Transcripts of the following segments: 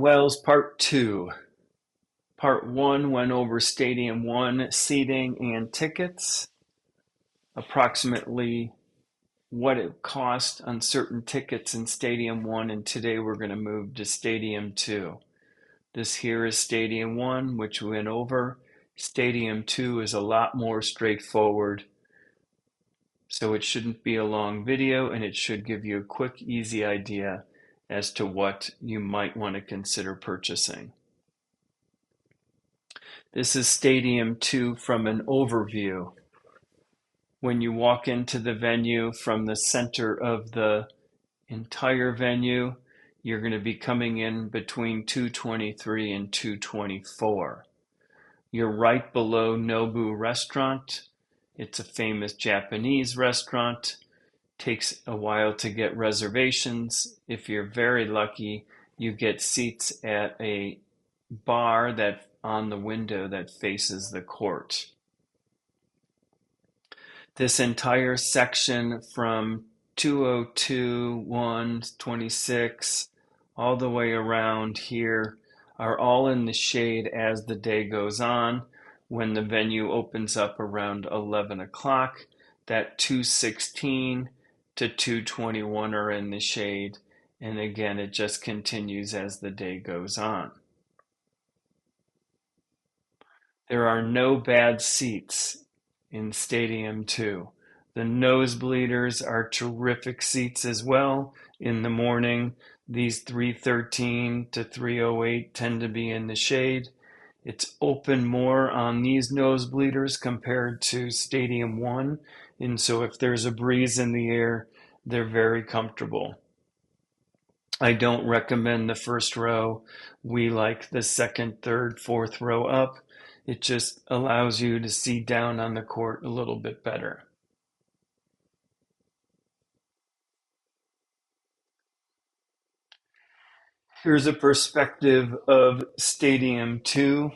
Wells Part 2. Part 1 went over Stadium 1 seating and tickets, approximately what it cost on certain tickets in Stadium 1, and today we're going to move to Stadium 2. This here is Stadium 1, which we went over. Stadium 2 is a lot more straightforward, so it shouldn't be a long video, and it should give you a quick, easy idea as to what you might want to consider purchasing. This is Stadium 2 from an overview. When you walk into the venue from the center of the entire venue, you're going to be coming in between 223 and 224. You're right below Nobu Restaurant. It's a famous Japanese restaurant. Takes a while to get reservations. If you're very lucky, you get seats at a bar that on the window that faces the court. This entire section from 202, 1, 26, all the way around here are all in the shade as the day goes on. When the venue opens up around 11 o'clock, that 216 to 221 are in the shade. And again, it just continues as the day goes on. There are no bad seats in Stadium 2. The nosebleeders are terrific seats as well. In the morning, these 313 to 308 tend to be in the shade. It's open more on these nosebleeders compared to Stadium 1, and so if there's a breeze in the air, they're very comfortable. I don't recommend the first row. We like the second, third, fourth row up. It just allows you to see down on the court a little bit better. Here's a perspective of Stadium 2.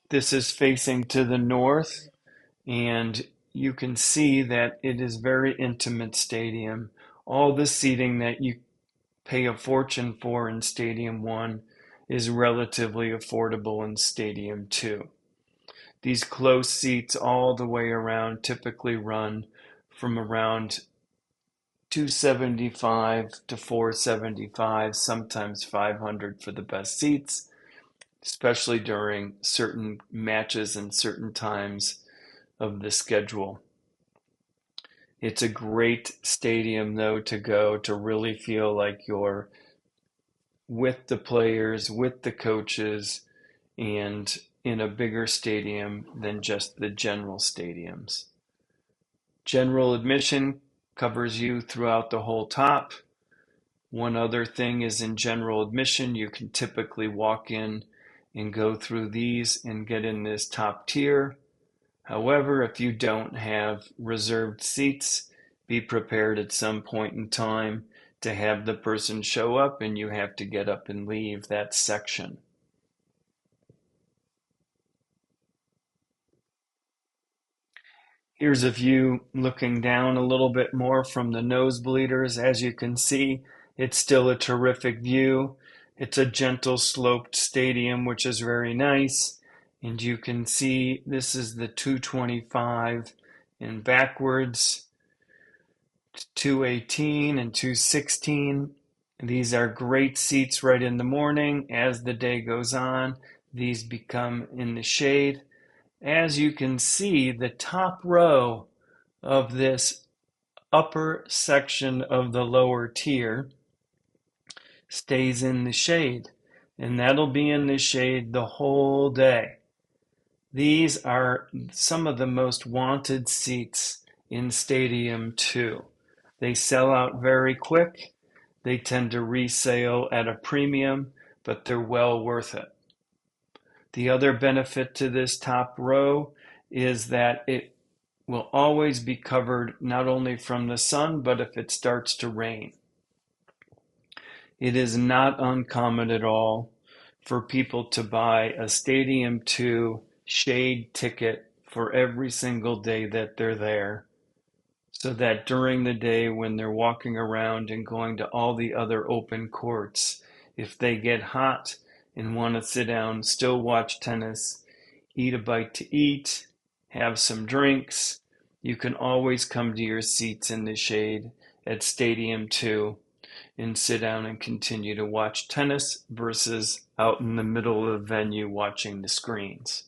This is facing to the north, and you can see that it is very intimate stadium. All the seating that you pay a fortune for in Stadium 1 is relatively affordable in Stadium 2. These close seats all the way around typically run from around 275 to 475, sometimes 500 for the best seats, especially during certain matches and certain times of the schedule. It's a great stadium, though, to go to really feel like you're with the players, with the coaches, and in a bigger stadium than just the general stadiums. General admission covers you throughout the whole top. One other thing is in general admission, you can typically walk in and go through these and get in this top tier. However, if you don't have reserved seats, be prepared at some point in time to have the person show up and you have to get up and leave that section. Here's a view looking down a little bit more from the nosebleeders. As you can see, it's still a terrific view. It's a gentle sloped stadium, which is very nice. And you can see this is the 225 and backwards, 218 and 216. These are great seats right in the morning. As the day goes on, these become in the shade. As you can see, the top row of this upper section of the lower tier stays in the shade, and that'll be in the shade the whole day. These are some of the most wanted seats in Stadium 2. They sell out very quick. They tend to resale at a premium, but they're well worth it. The other benefit to this top row is that it will always be covered not only from the sun, but if it starts to rain. It is not uncommon at all for people to buy a Stadium 2 shade ticket for every single day that they're there, so that during the day when they're walking around and going to all the other open courts, if they get hot, and want to sit down, still watch tennis, eat a bite to eat, have some drinks, you can always come to your seats in the shade at Stadium 2 and sit down and continue to watch tennis versus out in the middle of the venue watching the screens.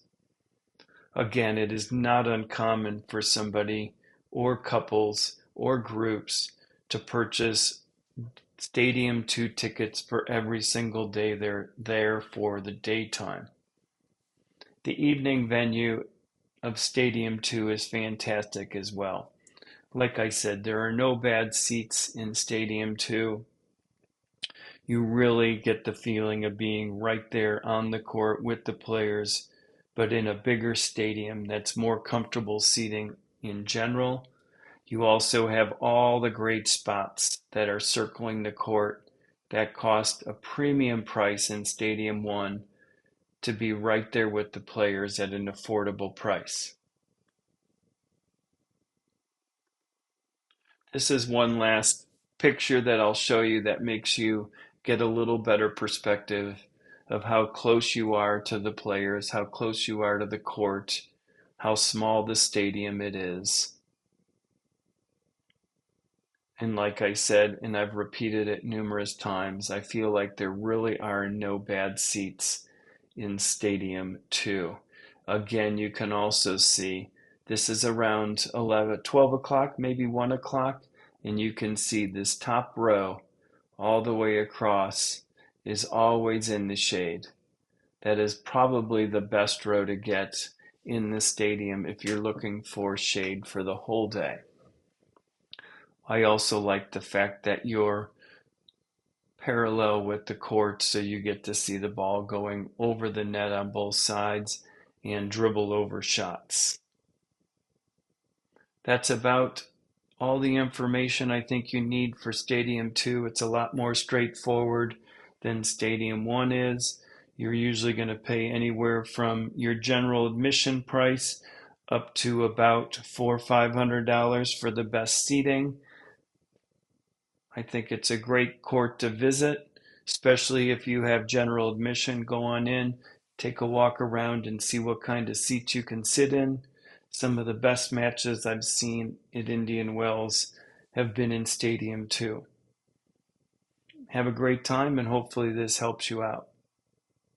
Again, it is not uncommon for somebody or couples or groups to purchase Stadium 2 tickets for every single day they're there for the daytime. The evening venue of Stadium 2 is fantastic as well. Like I said, there are no bad seats in Stadium 2. You really get the feeling of being right there on the court with the players, but in a bigger stadium that's more comfortable seating in general. You also have all the great spots that are circling the court that cost a premium price in Stadium 1 to be right there with the players at an affordable price. This is one last picture that I'll show you that makes you get a little better perspective of how close you are to the players, how close you are to the court, how small the stadium it is. And like I said, and I've repeated it numerous times, I feel like there really are no bad seats in Stadium 2. Again, you can also see this is around 12 o'clock, maybe 1 o'clock, and you can see this top row all the way across is always in the shade. That is probably the best row to get in the stadium if you're looking for shade for the whole day. I also like the fact that you're parallel with the court, so you get to see the ball going over the net on both sides and dribble over shots. That's about all the information I think you need for Stadium 2. It's a lot more straightforward than Stadium 1 is. You're usually going to pay anywhere from your general admission price up to about $400 or $500 for the best seating. I think it's a great court to visit, especially if you have general admission. Go on in, take a walk around and see what kind of seats you can sit in. Some of the best matches I've seen at Indian Wells have been in Stadium 2. Have a great time, and hopefully this helps you out.